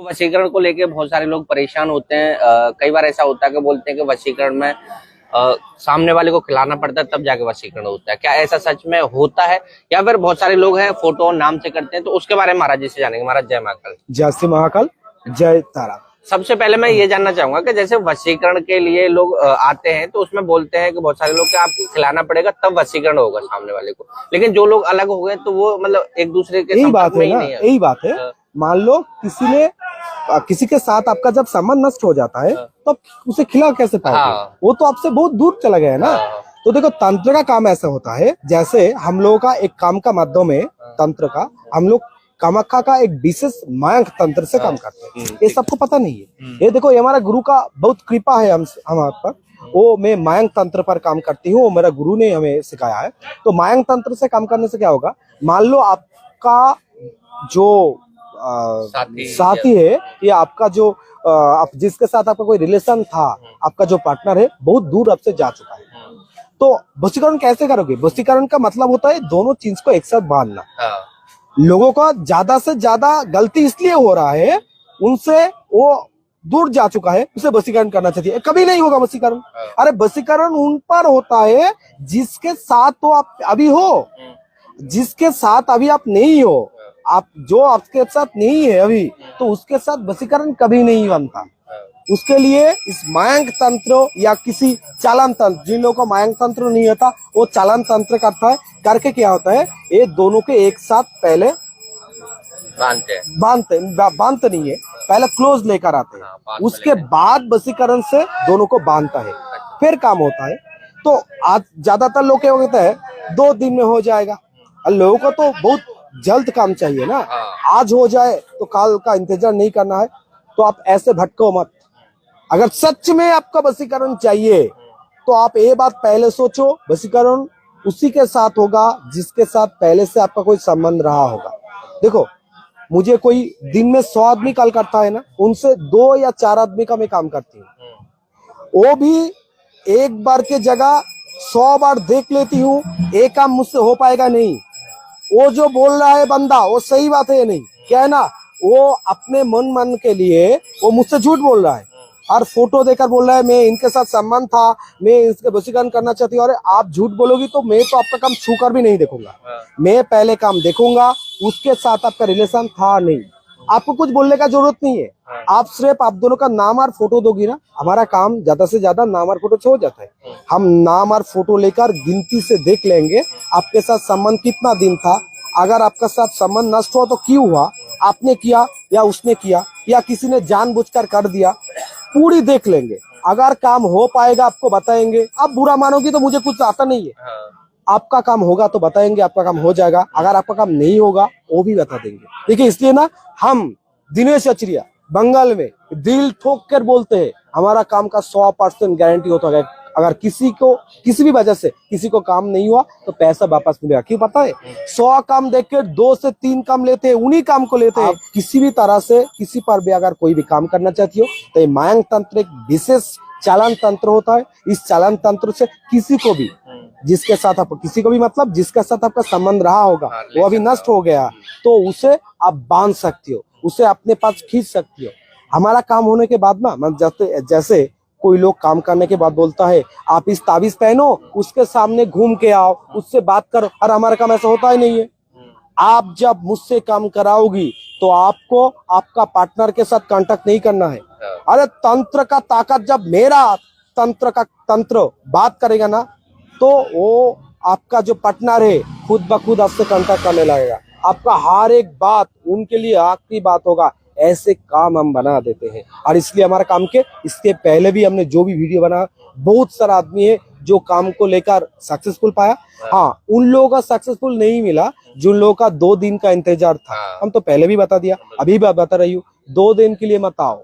वशीकरण को लेके बहुत सारे लोग परेशान होते हैं। कई बार ऐसा होता है कि बोलते हैं कि वशीकरण में सामने वाले को खिलाना पड़ता है तब जाके वशीकरण होता है। क्या ऐसा सच में होता है या फिर बहुत सारे लोग हैं फोटो नाम से करते हैं? तो उसके बारे में महाराज जी से जानेंगे। महाराज जय महाकाल। जय श्री महाकाल, जय तारा। सबसे पहले मैं ये जानना चाहूंगा कि जैसे वशीकरण के लिए लोग आते हैं तो उसमें बोलते हैं कि बहुत सारे लोग कि आपको खिलाना पड़ेगा तब वशीकरण होगा सामने वाले को, लेकिन जो लोग अलग हो गए तो वो मतलब एक दूसरे के संपर्क में ही नहीं है। यही बात है। मान लो किसी के साथ आपका जब संबंध नष्ट हो जाता है तो उसे खिला कैसे पाओगे? वो तो आपसे बहुत दूर चला गया है ना। तो देखो, तंत्र का काम ऐसा होता है, जैसे हम लोगों का एक काम का माध्यम है तंत्र का। हम लोग कामाख्या का एक विशेष मायांक तंत्र से काम करते हैं। ये सबको पता नहीं है। ये देखो, ये हमारा गुरु का बहुत कृपा है हमारे पर। वो मैं मायांक तंत्र पर काम करती हूँ, मेरा गुरु ने हमें सिखाया है। तो मायांक तंत्र से काम करने से क्या होगा? मान लो आपका जो साथी है या आपका जो आप जिसके साथ आपका कोई रिलेशन था, आपका जो पार्टनर है बहुत दूर आपसे जा चुका है, तो वशीकरण कैसे करोगे? वशीकरण का मतलब होता है दोनों चीज को एक साथ बांधना। लोगों का ज्यादा से ज्यादा गलती इसलिए हो रहा है, उनसे वो दूर जा चुका है, उसे वशीकरण करना चाहिए। कभी नहीं होगा वशीकरण। अरे वशीकरण उन पर होता है जिसके साथ तो आप अभी हो, जिसके साथ अभी आप नहीं हो। आप जो आपके साथ नहीं है अभी, तो उसके साथ वशीकरण कभी नहीं बनता। उसके लिए इस मायांक तंत्र या किसी चालन तंत्र, जिन लोगों को मायांक तंत्र नहीं होता वो चालन तंत्र करता है। करके क्या होता है, ये दोनों के एक साथ पहले बांधते नहीं है, पहले क्लोज लेकर आते हैं, उसके बाद वशीकरण से दोनों को बांधता है, फिर काम होता है। तो आज ज्यादातर लोग क्या होता है 2 दिन में हो जाएगा। और लोगों को तो बहुत जल्द काम चाहिए ना, आज हो जाए तो कल का इंतजार नहीं करना है। तो आप ऐसे भटको मत। अगर सच में आपका वशीकरण चाहिए तो आप ये बात पहले सोचो, वशीकरण उसी के साथ होगा जिसके साथ पहले से आपका कोई संबंध रहा होगा। देखो, मुझे कोई दिन में 100 आदमी कॉल करता है ना, उनसे 2 या 4 आदमी का मैं काम करती हूँ। वो भी एक बार के जगह 100 बार देख लेती हूँ, एक काम मुझसे हो पाएगा नहीं। वो जो बोल रहा है बंदा वो सही बात है या नहीं? क्या है ना, वो अपने मन के लिए वो मुझसे झूठ बोल रहा है और फोटो देकर बोल रहा है मैं इनके साथ संबंध था, मैं इसके वशीकरण करना चाहती हूँ। अरे आप झूठ बोलोगी तो मैं तो आपका काम छू कर भी नहीं देखूंगा। मैं पहले काम देखूंगा, उसके साथ आपका रिलेशन था नहीं। आपको कुछ बोलने का जरूरत नहीं है। आप सिर्फ आप दोनों का नाम और फोटो दोगी ना, हमारा काम ज्यादा से ज्यादा नाम और फोटो से हो जाता है। हम नाम और फोटो लेकर गिनती से देख लेंगे आपके साथ संबंध कितना दिन था। अगर आपका साथ संबंध नष्ट हुआ तो क्यों हुआ, आपने किया या उसने किया या किसी ने जानबूझकर कर दिया, पूरी देख लेंगे। अगर काम हो पाएगा आपको बताएंगे। आप बुरा मानोगी तो मुझे कुछ आता नहीं है। आपका काम होगा तो बताएंगे, आपका काम हो जाएगा। अगर आपका काम नहीं होगा वो भी बता देंगे। देखिए, इसलिए ना हम दिनेश अचरिया बंगाल में दिल ठोक कर बोलते हैं, हमारा काम का 100% गारंटी होता है। अगर किसी को किसी भी वजह से किसी को काम नहीं हुआ तो पैसा वापस मिलेगा। क्यों पता है? 100 काम देख के 2 से 3 काम लेते हैं, उन्हीं काम को लेते हैं। किसी भी तरह से किसी पर भी अगर कोई भी काम करना चाहती हो तो ये मायांक तंत्र एक विशेष चालन तंत्र होता है। इस चालन तंत्र से किसी को भी, जिसके साथ आप किसी को भी मतलब जिसके साथ आपका संबंध रहा होगा वो अभी नष्ट हो गया तो उसे आप बांध सकती हो, उसे अपने पास खींच सकती हो। हमारा काम होने के बाद ना, जैसे कोई लोग काम करने के बाद बोलता है आप इस ताबीज पहनो, उसके सामने घूम के आओ, उससे बात करो। और हमारा काम ऐसा होता ही नहीं है। आप जब मुझसे काम कराओगी तो आपको आपका पार्टनर के साथ कांटेक्ट नहीं करना है। अरे तंत्र का ताकत, जब मेरा तंत्र बात करेगा ना तो वो आपका जो पार्टनर है खुद ब खुद आपसे कांटेक्ट करने लगेगा। आपका हर एक बात उनके लिए आखिरी बात होगा। ऐसे काम हम बना देते हैं। और इसलिए हमारा काम के इसके पहले भी हमने जो भी वीडियो बना, बहुत सारा आदमी है जो काम को लेकर सक्सेसफुल पाया। हाँ, उन लोगों का सक्सेसफुल नहीं मिला जिन लोगों का 2 दिन का इंतजार था। हम तो पहले भी बता दिया, अभी भी बता रही हूँ, 2 दिन के लिए मत आओ।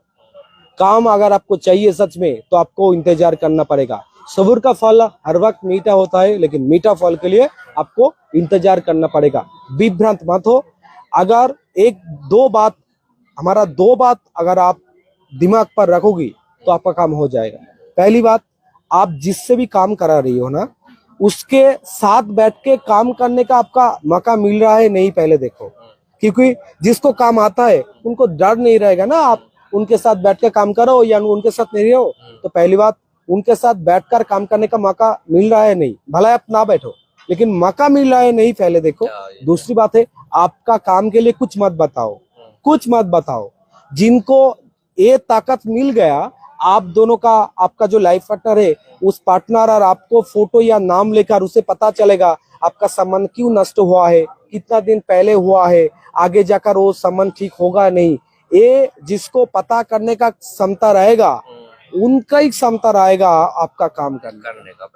काम अगर आपको चाहिए सच में तो आपको इंतजार करना पड़ेगा। सब्र का फल हर वक्त मीठा होता है, लेकिन मीठा फल के लिए आपको इंतजार करना पड़ेगा। विभ्रांत मत हो। अगर 2 बात अगर आप दिमाग पर रखोगी तो आपका काम हो जाएगा। पहली बात, आप जिससे भी काम करा रही हो ना, उसके साथ बैठ के काम करने का आपका मौका मिल रहा है नहीं, पहले देखो। क्योंकि जिसको काम आता है उनको डर नहीं रहेगा ना, आप उनके साथ बैठ के काम करो या उनके साथ नहीं रहो। तो पहली बात, उनके साथ बैठकर काम करने का मौका मिल रहा है नहीं, भला आप ना बैठो, लेकिन मौका मिल रहा है नहीं, पहले देखो। दूसरी बात है, आपका काम के लिए कुछ मत बताओ, कुछ मत बताओ। जिनको ये ताकत मिल गया, आप दोनों का, आपका जो लाइफ पार्टनर है, उस पार्टनर और आपको फोटो या नाम लेकर उसे पता चलेगा आपका संबंध क्यों नष्ट हुआ है, कितना दिन पहले हुआ है, आगे जाकर वो संबंध ठीक होगा नहीं। ये जिसको पता करने का क्षमता रहेगा, उनका ही क्षमता रहेगा आपका काम करने का।